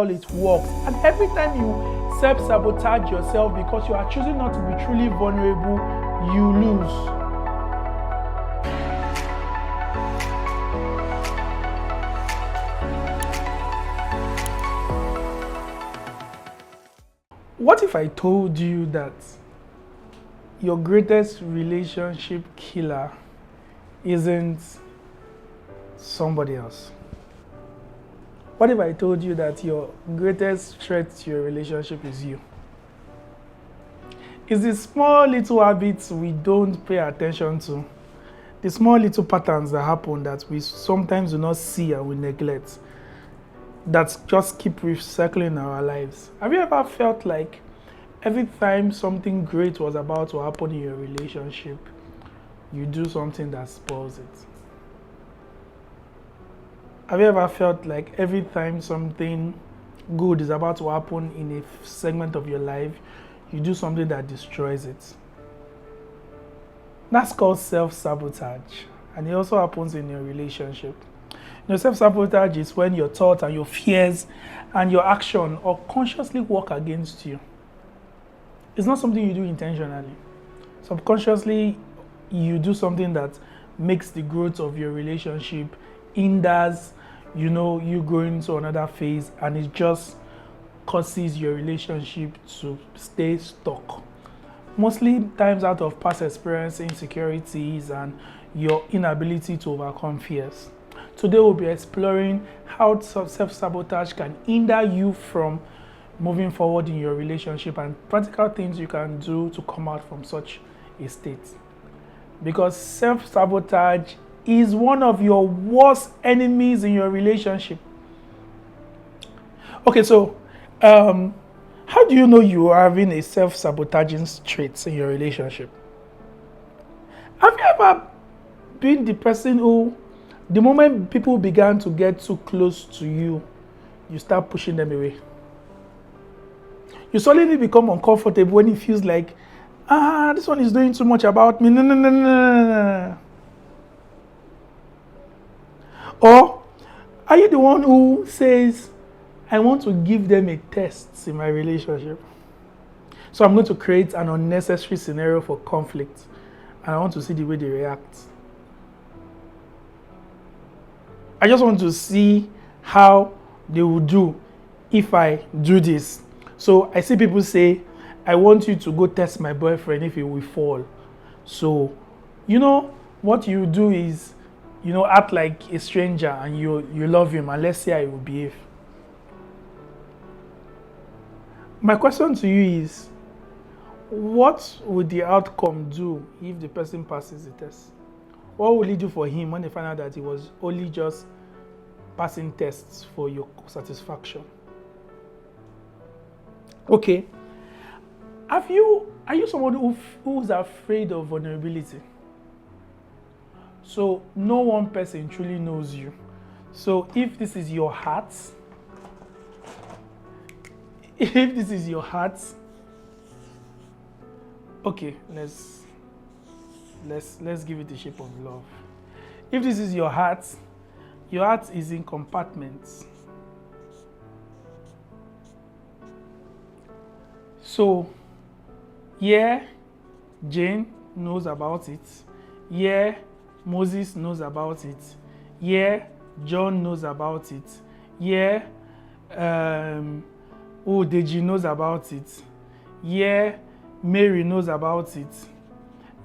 it works. And every time you self-sabotage yourself because you are choosing not to be truly vulnerable, you lose. What if I told you that your greatest relationship killer isn't somebody else? What if I told you that your greatest threat to your relationship is you? It's the small little habits we don't pay attention to, the small little patterns that happen that we sometimes do not see and we neglect, that just keep recycling in our lives. Have you ever felt like every time something great was about to happen in your relationship, you do something that spoils it? Have you ever felt like every time something good is about to happen in a segment of your life, you do something that destroys it? That's called self-sabotage, and it also happens in your relationship. Self-sabotage is when your thoughts and your fears and your action or consciously work against you. It's not something you do intentionally. Subconsciously, you do something that makes the growth of your relationship, hinders, you going into another phase, and it just causes your relationship to stay stuck. Mostly times out of past experience, insecurities, and your inability to overcome fears. Today we'll be exploring how self-sabotage can hinder you from moving forward in your relationship and practical things you can do to come out from such a state. Because self-sabotage is one of your worst enemies in your relationship. Okay, so how do you know you are having a self-sabotaging trait in your relationship? Have you ever been the person who, the moment people began to get too close to you, you start pushing them away? You suddenly become uncomfortable when it feels like, this one is doing too much about me. No. Or are you the one who says, I want to give them a test in my relationship, so I'm going to create an unnecessary scenario for conflict, and I want to see the way they react. I just want to see how they will do if I do this. So I see people say, I want you to go test my boyfriend if he will fall. So, what you do is, act like a stranger and you love him, and let's see how he will behave. My question to you is, what would the outcome do if the person passes the test? What will it do for him when they find out that he was only just passing tests for your satisfaction? Okay. Are you someone who's afraid of vulnerability? So no one person truly knows you. So if this is your heart, okay, let's give it the shape of love. If this is your heart is in compartments. So, yeah, Jane knows about it. Yeah, Moses knows about it. Yeah, John knows about it. Yeah, Deji knows about it. Yeah, Mary knows about it.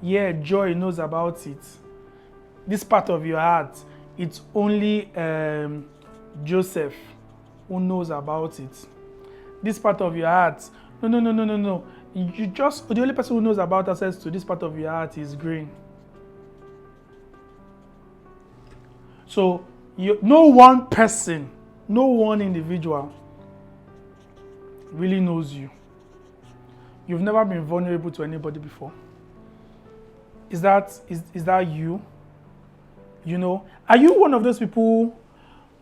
Yeah, Joy knows about it. This part of your heart, it's only Joseph who knows about it. This part of your heart, no. The only person who knows about access to this part of your heart is Green. So, no one person, no one individual really knows you. You've never been vulnerable to anybody before. Is that you? Are you one of those people?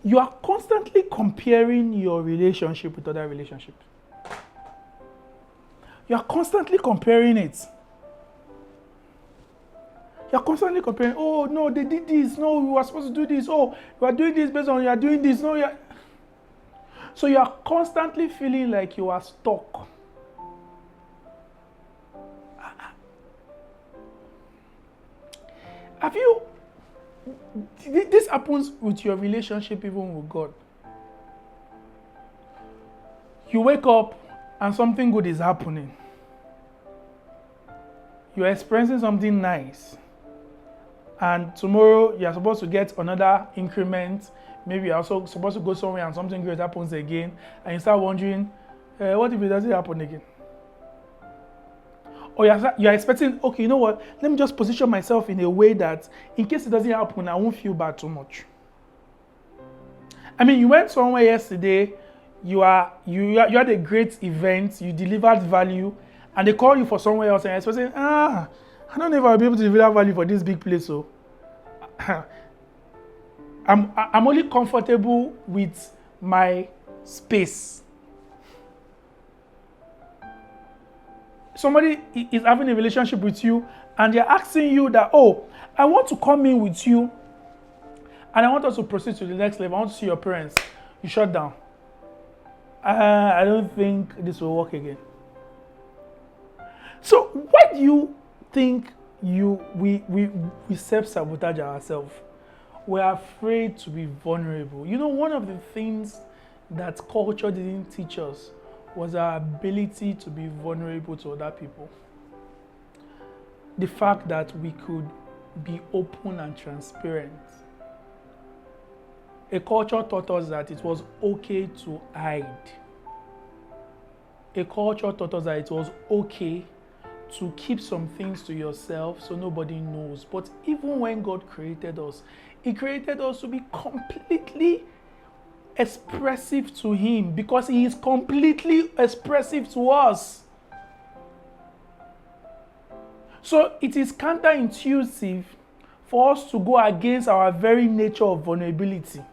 You are constantly comparing your relationship with other relationships. You are constantly comparing it. You're constantly comparing, oh no, they did this, no, we were supposed to do this, oh, you are doing this based on you are doing this, no, So you are constantly feeling like you are stuck. Have you, this happens with your relationship even with God. You wake up and something good is happening. You're experiencing something nice. And tomorrow you're supposed to get another increment. Maybe you're also supposed to go somewhere and something great happens again. And you start wondering, what if it doesn't happen again? Or you're expecting, okay, you know what? Let me just position myself in a way that in case it doesn't happen, I won't feel bad too much. I mean, you went somewhere yesterday, you had a great event, you delivered value, and they call you for somewhere else, and you're expecting, I don't know if I'll be able to deliver value for this big place. So I'm only comfortable with my space. Somebody is having a relationship with you and they're asking you that, oh, I want to come in with you and I want us to proceed to the next level. I want to see your parents. You shut down. I don't think this will work again. So why do you think we self-sabotage ourselves? We're afraid to be vulnerable. You know, one of the things that culture didn't teach us was our ability to be vulnerable to other people. The fact that we could be open and transparent. A culture taught us that it was okay to hide. A culture taught us that it was okay to keep some things to yourself so nobody knows. But even when God created us, He created us to be completely expressive to Him because He is completely expressive to us. So it is counterintuitive for us to go against our very nature of vulnerability.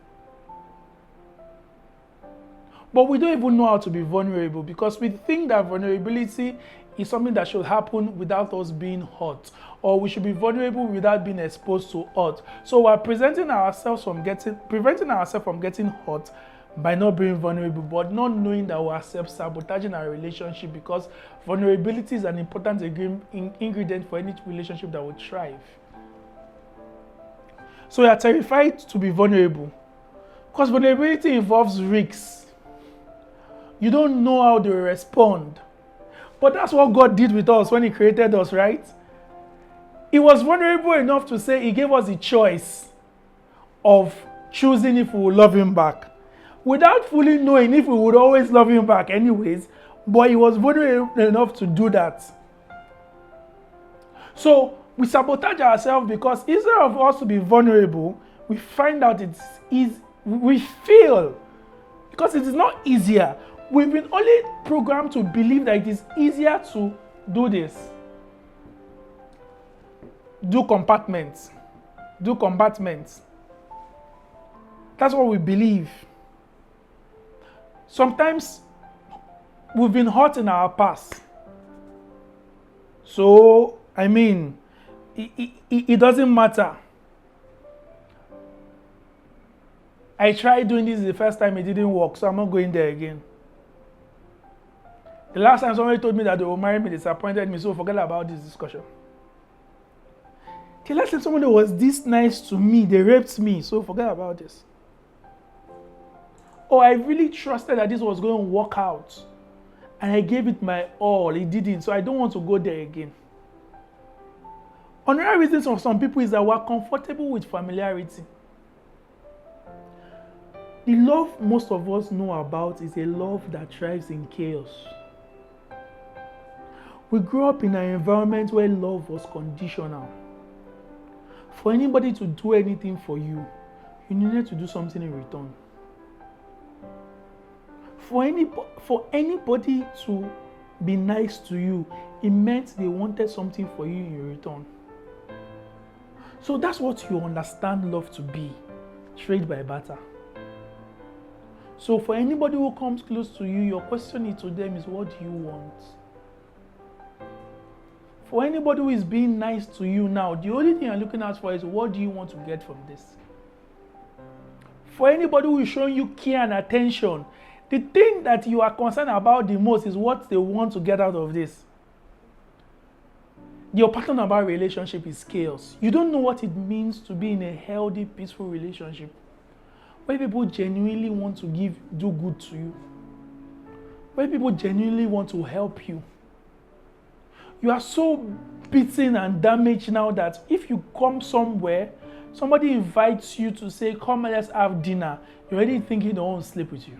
But we don't even know how to be vulnerable because we think that vulnerability is something that should happen without us being hurt, or we should be vulnerable without being exposed to hurt. So we're preventing ourselves from getting hurt by not being vulnerable, but not knowing that we are self-sabotaging our relationship because vulnerability is an important ingredient for any relationship that will thrive. So we are terrified to be vulnerable because vulnerability involves risks. You don't know how they respond. But that's what God did with us when He created us, right? He was vulnerable enough to say He gave us the choice of choosing if we would love Him back. Without fully knowing if we would always love Him back anyways, but He was vulnerable enough to do that. So we sabotage ourselves because instead of us to be vulnerable, we find out we fail because it is not easier. We've been only programmed to believe that it is easier to do this. Do compartments. That's what we believe. Sometimes we've been hurt in our past. So, I mean, it doesn't matter. I tried doing this the first time, it didn't work, so I'm not going there again. The last time somebody told me that they will marry me, they disappointed me, so forget about this discussion. The last time somebody was this nice to me, they raped me, so forget about this. Oh, I really trusted that this was going to work out, and I gave it my all, it didn't, so I don't want to go there again. Another reason for some people is that we're comfortable with familiarity. The love most of us know about is a love that thrives in chaos. We grew up in an environment where love was conditional. For anybody to do anything for you, you needed to do something in return. For anybody to be nice to you, it meant they wanted something for you in return. So that's what you understand love to be, trade by barter. So for anybody who comes close to you, your question to them is, what do you want? For anybody who is being nice to you now, the only thing you're looking out for is, what do you want to get from this? For anybody who is showing you care and attention, The thing that you are concerned about the most is what they want to get out of this. Your pattern about relationship is chaos. You don't know what it means to be in a healthy, peaceful relationship where people genuinely want to do good to you, where people genuinely want to help you. You are so beaten and damaged now that if you come somewhere, somebody invites you to say, come and let's have dinner, you're already thinking they want to sleep with you.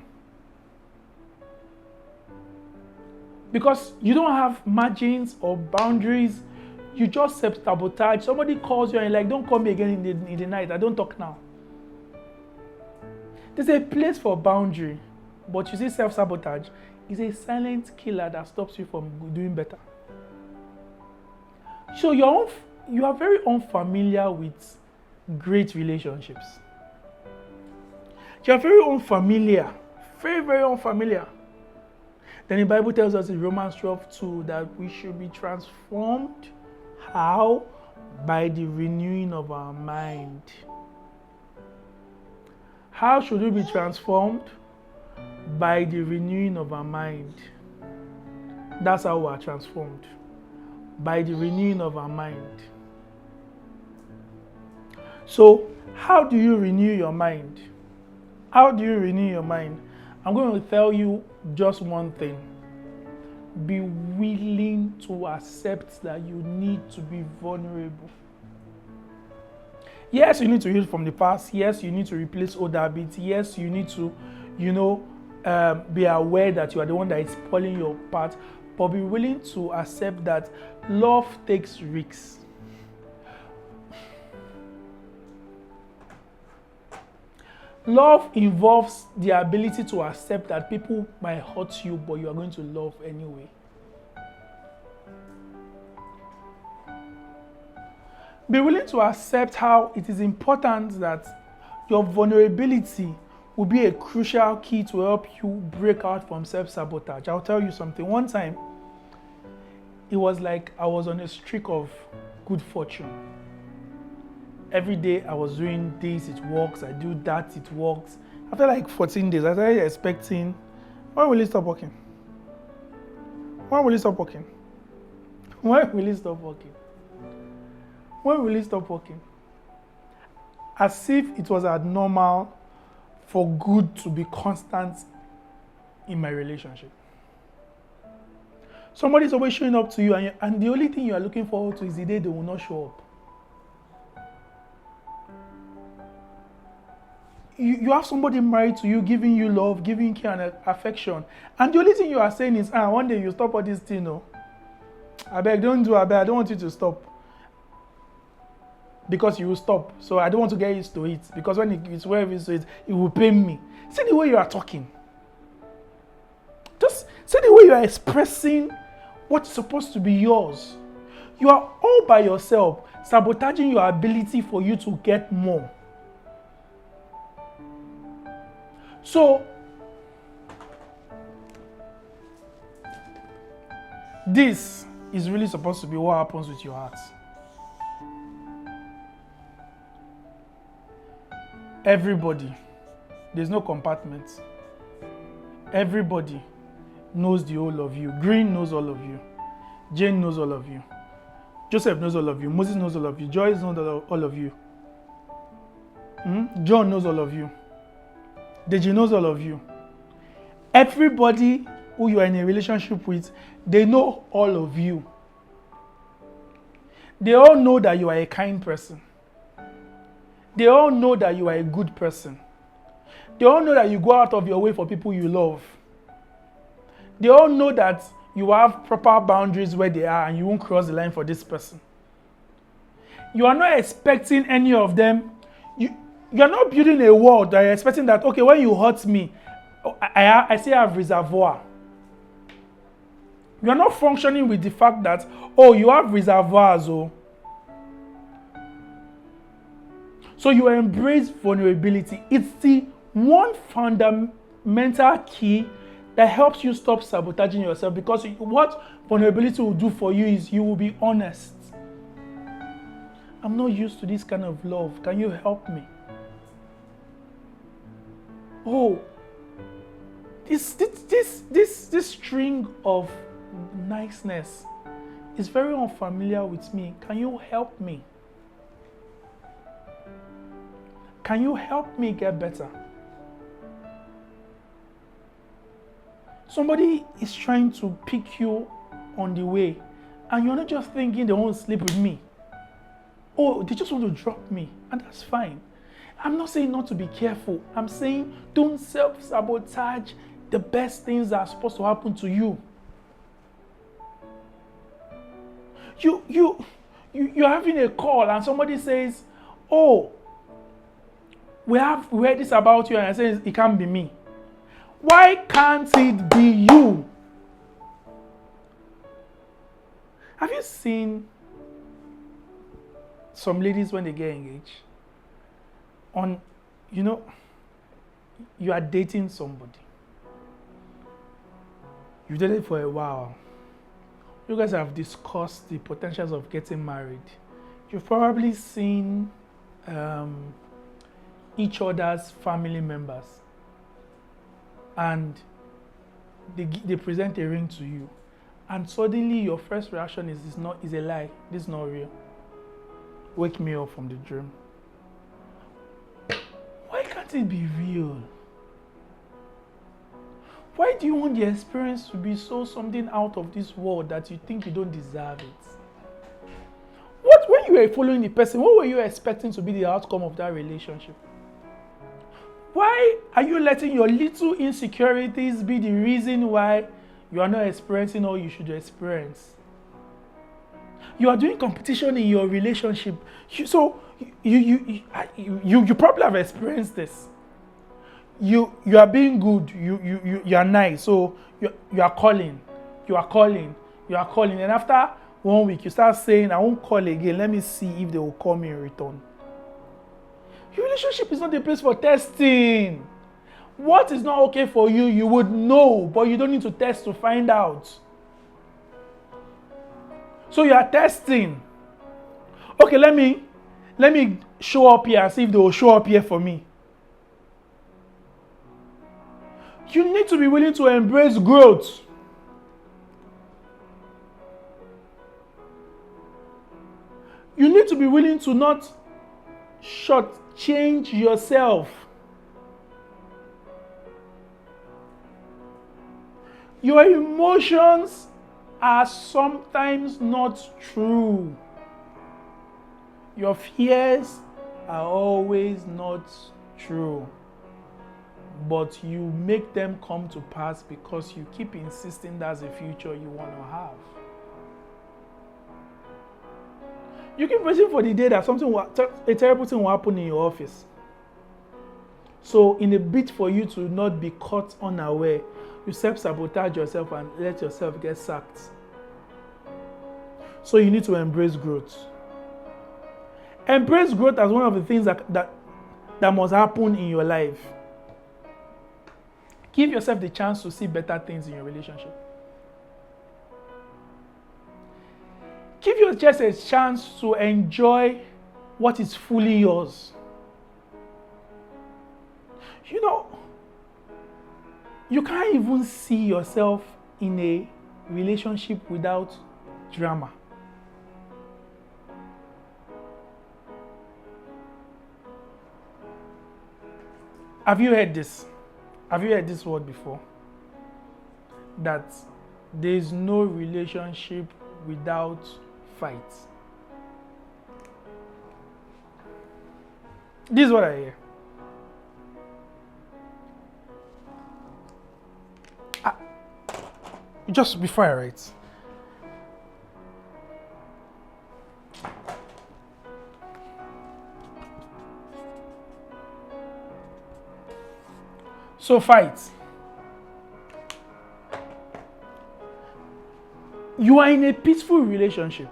Because you don't have margins or boundaries, you just self-sabotage. Somebody calls you and you're like, don't call me again in the night, I don't talk now. There's a place for boundary, but you see self-sabotage is a silent killer that stops you from doing better. So you are very unfamiliar with great relationships. You are very unfamiliar, very, very unfamiliar. Then the Bible tells us in Romans 12:2 that we should be transformed. How? By the renewing of our mind. How should we be transformed? By the renewing of our mind. That's how we are transformed. By the renewing of our mind. So, how do you renew your mind? How do you renew your mind? I'm going to tell you just one thing. Be willing to accept that you need to be vulnerable. Yes, you need to heal from the past. Yes, you need to replace old habits. Yes, you need to, be aware that you are the one that is spoiling your path. But be willing to accept that love takes risks. Love involves the ability to accept that people might hurt you, but you are going to love anyway. Be willing to accept how it is important that your vulnerability will be a crucial key to help you break out from self-sabotage. I'll tell you something. One time, it was like I was on a streak of good fortune. Every day I was doing this, it works. I do that, it works. After like 14 days, I started expecting, when will it stop working? When will it stop working? When will it stop working? When will it stop working? As if it was abnormal for good to be constant in my relationship. Somebody's always showing up to you, and the only thing you are looking forward to is the day they will not show up. You have somebody married to you, giving you love, giving care and affection. And the only thing you are saying is, one day you stop all this thing, no. I beg, don't do, I beg, I don't want you to stop. Because you will stop. So I don't want to get used to it. Because when it's wherever it's, it will pain me. See the way you are talking. Just see the way you are expressing what's supposed to be yours. You are all by yourself, sabotaging your ability for you to get more. So, this is really supposed to be what happens with your heart. Everybody, there's no compartment. Everybody knows the whole of you. Green knows all of you. Jane knows all of you. Joseph knows all of you. Moses knows all of you. Joyce knows all of you. John knows all of you. Deji knows all of you. Everybody who you are in a relationship with, they know all of you. They all know that you are a kind person. They all know that you are a good person. They all know that you go out of your way for people you love. They all know that you have proper boundaries where they are and you won't cross the line for this person. You are not expecting any of them. You are not building a wall that you're expecting that, okay, when you hurt me, I still have reservoir. You are not functioning with the fact that, you have reservoirs. So you embrace vulnerability. It's the one fundamental key that helps you stop sabotaging yourself, because what vulnerability will do for you is you will be honest. I'm not used to this kind of love. Can you help me? This string of niceness is very unfamiliar with me. Can you help me? Can you help me get better? Somebody is trying to pick you on the way, and you're not just thinking they won't sleep with me. Oh, they just want to drop me, and that's fine. I'm not saying not to be careful. I'm saying don't self-sabotage the best things that are supposed to happen to you. You're having a call and somebody says, oh, we heard this about you, and I say it can't be me. Why can't it be you? Have you seen some ladies when they get engaged? You are dating somebody. You dated for a while. You guys have discussed the potentials of getting married. You've probably seen each other's family members, and they present a ring to you, and suddenly your first reaction is a lie. This is not real. Wake me up from the dream. Why can't it be real? Why do you want the experience to be something out of this world that you think you don't deserve it? When you were following the person, what were you expecting to be the outcome of that relationship? Why are you letting your little insecurities be the reason why you are not experiencing all you should experience? You are doing competition in your relationship. You probably have experienced this. You are being good. You are nice. So you are calling. And after 1 week, you start saying, I won't call again. Let me see if they will call me in return. Your relationship is not a place for testing. What is not okay for you, you would know, but you don't need to test to find out. So you are testing. Okay, let me show up here and see if they will show up here for me. You need to be willing to embrace growth. You need to be willing to not shortchange yourself. Your emotions are sometimes not true. Your fears are always not true. But you make them come to pass because you keep insisting that's the future you want to have. You keep waiting for the day that a terrible thing will happen in your office. So in a bid for you to not be caught unaware, you self-sabotage yourself and let yourself get sacked. So you need to embrace growth. Embrace growth as one of the things that must happen in your life. Give yourself the chance to see better things in your relationship. Give yourself a chance to enjoy what is fully yours. You can't even see yourself in a relationship without drama. Have you heard this? Have you heard this word before? That there is no relationship without fight. This is what I hear. Just before I write. So fight. You are in a peaceful relationship.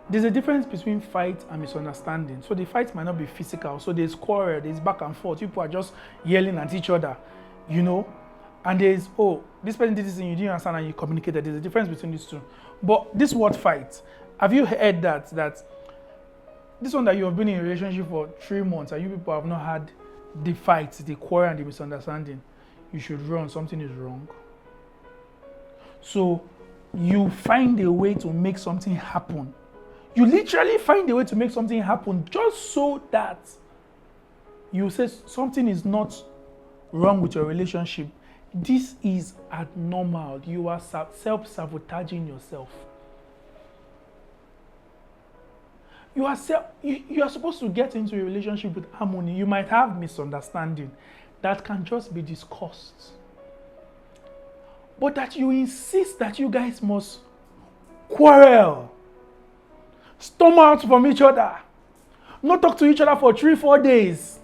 There's a difference between fight and misunderstanding. So the fight might not be physical. So there's quarrel, there's back and forth. People are just yelling at each other, And there's, this person did this and you didn't understand and you communicated. There's a difference between these two. But this word fight, have you heard that this one that you have been in a relationship for 3 months and you people have not had the fight, the quarrel and the misunderstanding? you should run, something is wrong. So you find a way to make something happen. You literally find a way to make something happen just so that you say something is not wrong with your relationship. This is abnormal. You are self-sabotaging yourself. You are supposed to get into a relationship with harmony. You might have misunderstanding that can just be discussed. But that you insist that you guys must quarrel, storm out from each other, not talk to each other for 3-4 days,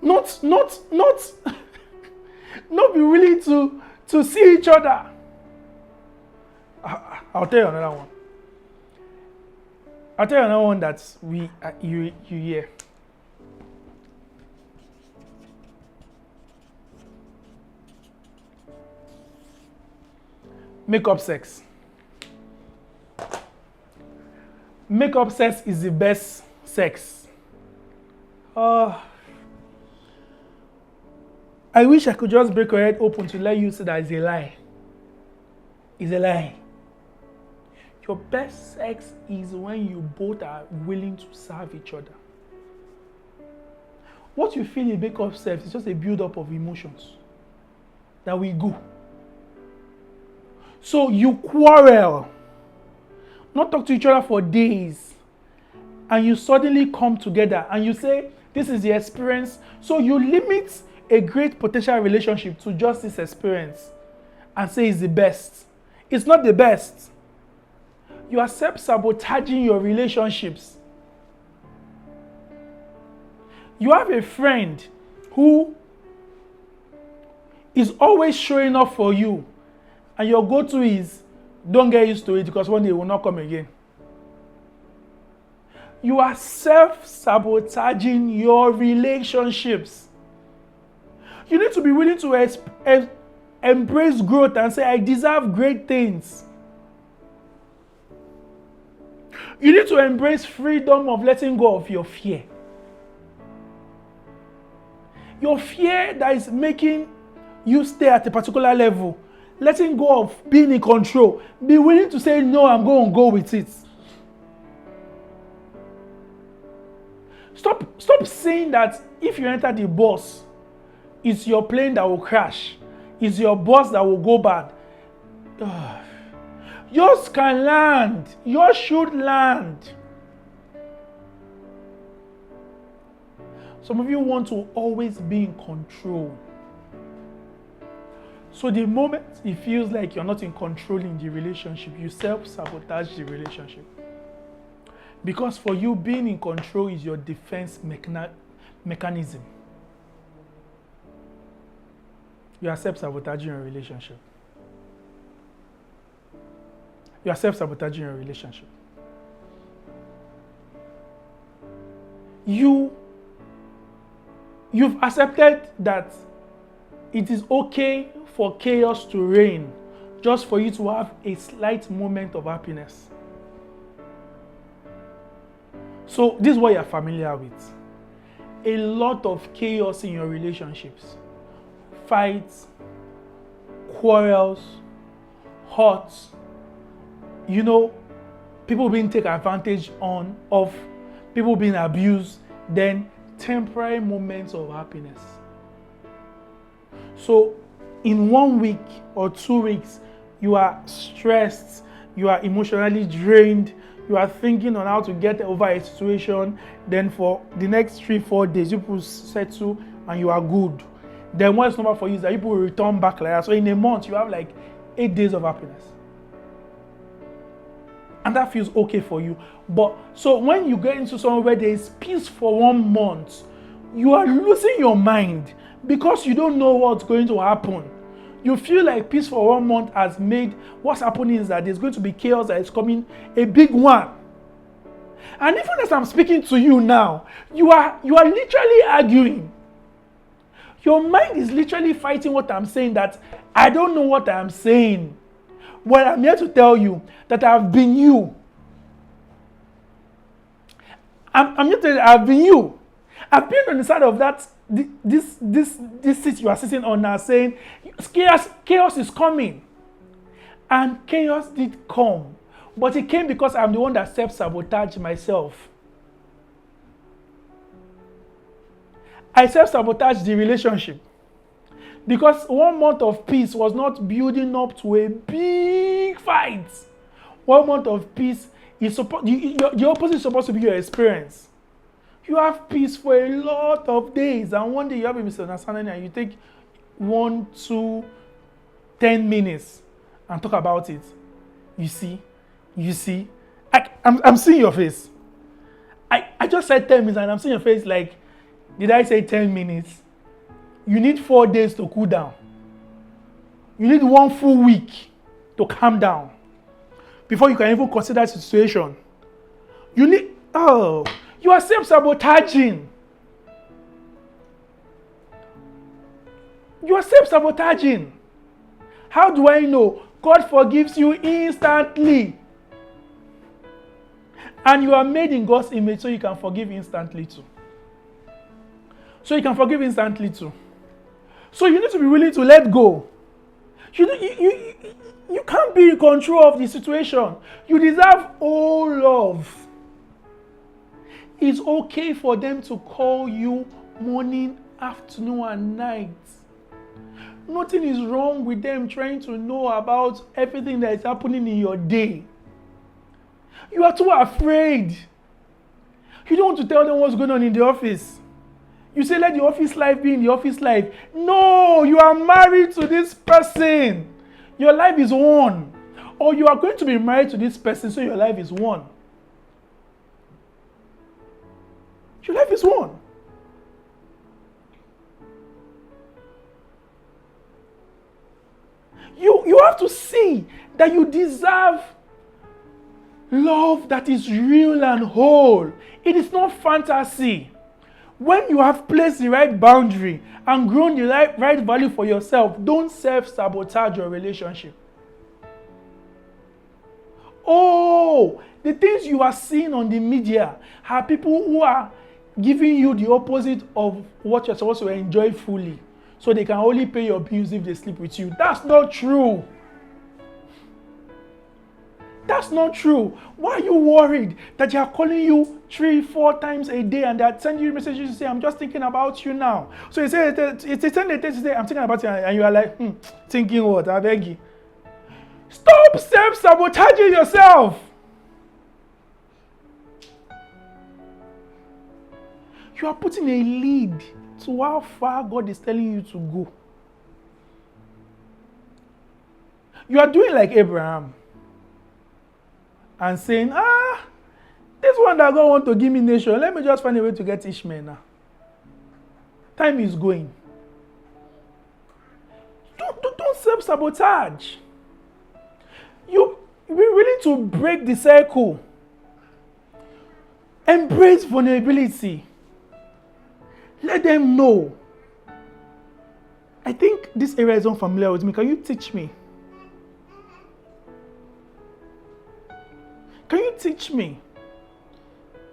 not not be willing to see each other. I'll tell you another one. I'll tell you another one that you hear. Makeup sex. Makeup sex is the best sex. I wish I could just break your head open to let you see that it's a lie. It's a lie. Your best sex is when you both are willing to serve each other. What you feel in makeup sex is just a build-up of emotions that we go. So you quarrel, not talk to each other for days, and you suddenly come together and you say, this is the experience. So you limit a great potential relationship to just this experience and say it's the best. It's not the best. You are self-sabotaging your relationships. You have a friend who is always showing up for you, and your go-to is, don't get used to it because one day it will not come again. You are self-sabotaging your relationships. You need to be willing to embrace growth and say, I deserve great things. You need to embrace freedom of letting go of your fear. Your fear that is making you stay at a particular level. Letting go of being in control. Be willing to say, no, I'm going to go with it. Stop saying that if you enter the bus, it's your plane that will crash. It's your bus that will go bad. Yours can land. Yours should land. Some of you want to always be in control. So the moment it feels like you're not in control in the relationship, you self-sabotage the relationship. Because for you, being in control is your defense mechanism. You are self-sabotaging your relationship. You are self-sabotaging your relationship. You've accepted that it is okay for chaos to reign, just for you to have a slight moment of happiness. So this is what you're familiar with. A lot of chaos in your relationships. Fights, quarrels, hurts, people being taken advantage of, people being abused, then temporary moments of happiness. So in 1 week or 2 weeks, you are stressed, you are emotionally drained, you are thinking on how to get over a situation, then for the next 3-4 days, you will settle and you are good. Then what's normal for you is that people will return back like that. So in a month, you have like 8 days of happiness. And that feels okay for you. But so when you get into somewhere where there is peace for 1 month, you are losing your mind because you don't know what's going to happen. You feel like peace for 1 month has made what's happening is that there's going to be chaos that is coming, a big one. And even as I'm speaking to you now, you are literally arguing. Your mind is literally fighting what I'm saying, that I don't know what I'm saying. Well, I'm here to tell you that I've been you. I'm here to tell you I've been you. I've been on the side of that this seat you are sitting on now, saying chaos is coming, and chaos did come, but it came because I'm the one that self-sabotaged myself. I self-sabotaged the relationship because 1 month of peace was not building up to a big fight. 1 month of peace is the opposite is supposed to be your experience. You have peace for a lot of days, and one day you have a misunderstanding and you take 1, 2, 10 minutes and talk about it. You see. I'm seeing your face. I just said 10 minutes and I'm seeing your face like, did I say 10 minutes? You need 4 days to cool down. You need 1 full week to calm down before you can even consider the situation. You are self-sabotaging. You are self-sabotaging. How do I know? God forgives you instantly. And you are made in God's image so you can forgive instantly too. So you need to be willing to let go. You can't be in control of the situation. You deserve all love. It's okay for them to call you morning, afternoon, and night. Nothing is wrong with them trying to know about everything that is happening in your day. You are too afraid. You don't want to tell them what's going on in the office. You say, let the office life be in the office life. No, you are married to this person. Your life is one. Or you are going to be married to this person, so your life is one. Your life is one. You have to see that you deserve love that is real and whole. It is not fantasy. When you have placed the right boundary and grown the right value for yourself, don't self-sabotage your relationship. Oh, the things you are seeing on the media are people who are giving you the opposite of what you're supposed to enjoy fully, so they can only pay your bills if they sleep with you. That's not true. That's not true. Why are you worried that they are calling you 3-4 times a day and they are sending you messages to say, I'm just thinking about you now? So you say, it's a 10 days to say, I'm thinking about you, and you are like, thinking what? I beg you. Stop self-sabotaging yourself. You are putting a lead to how far God is telling you to go. You are doing like Abraham and saying, this one that God wants to give me nation, let me just find a way to get Ishmael now. Time is going. Don't self-sabotage. You be willing to break the cycle. Embrace vulnerability. Let them know. I think this area is unfamiliar with me. Can you teach me? Can you teach me?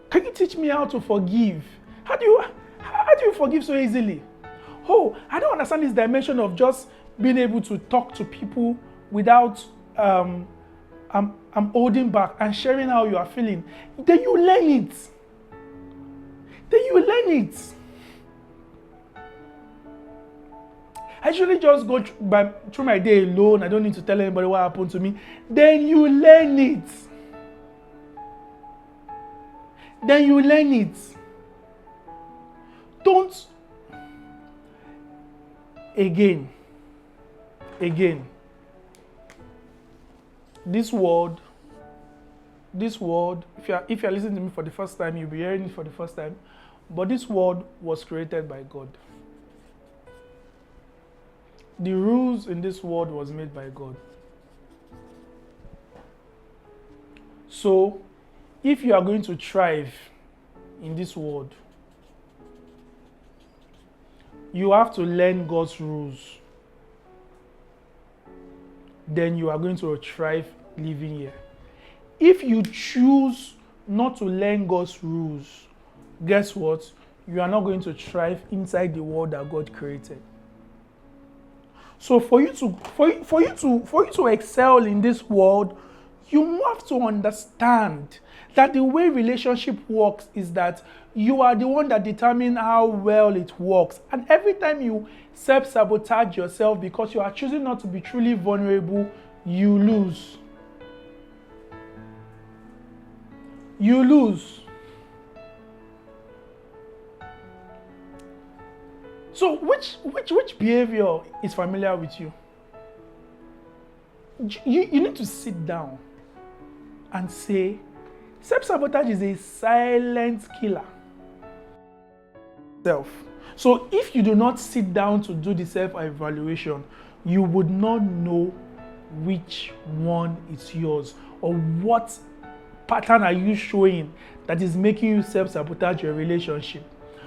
Can you teach me how to forgive? How do you forgive so easily? Oh, I don't understand this dimension of just being able to talk to people without I'm holding back and sharing how you are feeling. Then you learn it. I usually just go through my day alone. I don't need to tell anybody what happened to me. Then you learn it. Don't. Again. This word, if you're listening to me for the first time, you'll be hearing it for the first time. But this word was created by God. The rules in this world was made by God. So, if you are going to thrive in this world, you have to learn God's rules. Then you are going to thrive living here. If you choose not to learn God's rules, guess what? you are not going to thrive inside the world that God created. So for you to excel in this world, you have to understand that the way relationship works is that you are the one that determines how well it works. And every time you self-sabotage yourself because you are choosing not to be truly vulnerable, you lose. You lose. So which behavior is familiar with you? You need to sit down and say, self-sabotage is a silent killer. So if you do not sit down to do the self-evaluation, you would not know which one is yours or what pattern are you showing that is making you self-sabotage your relationship.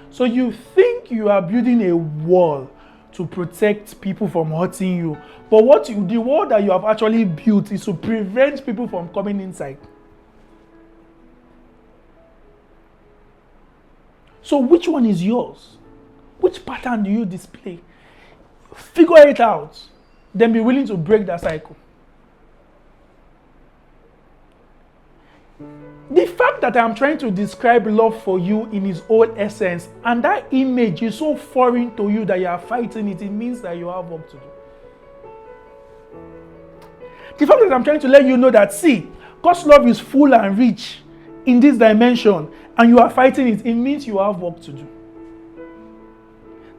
So you think you are building a wall to protect people from hurting you, but the wall that you have actually built is to prevent people from coming inside. So which one is yours? Which pattern do you display? Figure it out, then be willing to break that cycle. The fact that I'm trying to describe love for you in its whole essence, and that image is so foreign to you that you are fighting it, it means that you have work to do. The fact that I'm trying to let you know that, see, God's love is full and rich in this dimension, and you are fighting it, it means you have work to do.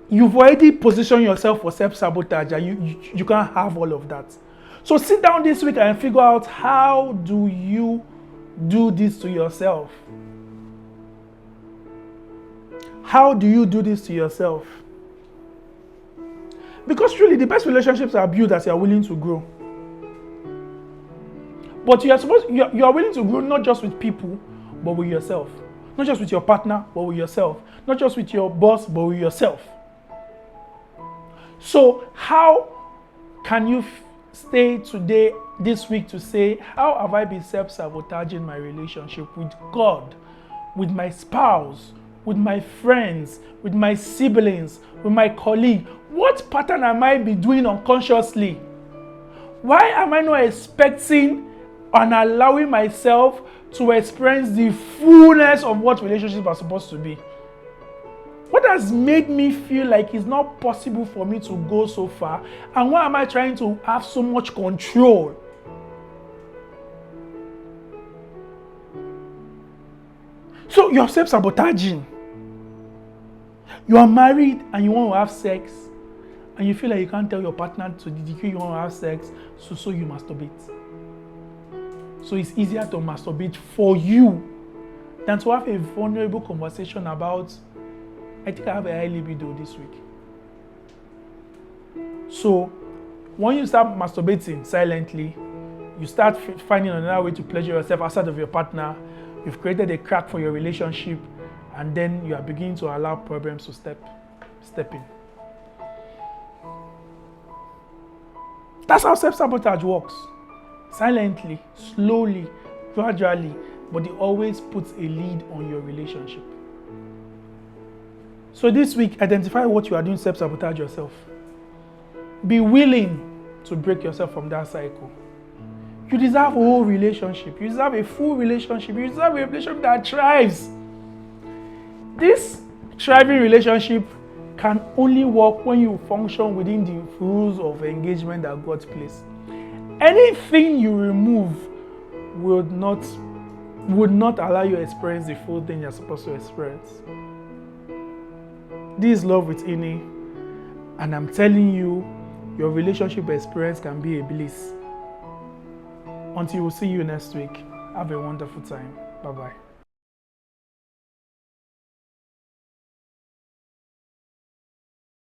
You've already positioned yourself for self-sabotage, and you can't have all of that. So sit down this week and figure out, how do you do this to yourself? How do you do this to yourself? Because truly, the best relationships are built as you are willing to grow. But you are willing to grow not just with people, but with yourself. Not just with your partner, but with yourself. Not just with your boss, but with yourself. So how can you stay today, this week, to say, how have I been self-sabotaging my relationship with God, with my spouse, with my friends, with my siblings, with my colleague? What pattern am I be doing unconsciously? Why am I not expecting and allowing myself to experience the fullness of what relationships are supposed to be? What has made me feel like it's not possible for me to go so far? And why am I trying to have so much control? So you're self-sabotaging. You are married and you want to have sex, and you feel like you can't tell your partner to the degree you want to have sex, so you masturbate. So it's easier to masturbate for you than to have a vulnerable conversation about, I think I have a high libido this week. So when you start masturbating silently, you start finding another way to pleasure yourself outside of your partner. You've created a crack for your relationship, and then you are beginning to allow problems to step in. That's how self-sabotage works. Silently, slowly, gradually, but it always puts a lead on your relationship. So this week, identify what you are doing to self-sabotage yourself. Be willing to break yourself from that cycle. You deserve a whole relationship. You deserve a full relationship. You deserve a relationship that thrives. This thriving relationship can only work when you function within the rules of engagement that God placed. Anything you remove would not allow you to experience the full thing you're supposed to experience. This is Love with Ini, and I'm telling you, your relationship experience can be a bliss. Until we'll see you next week, have a wonderful time. Bye-bye.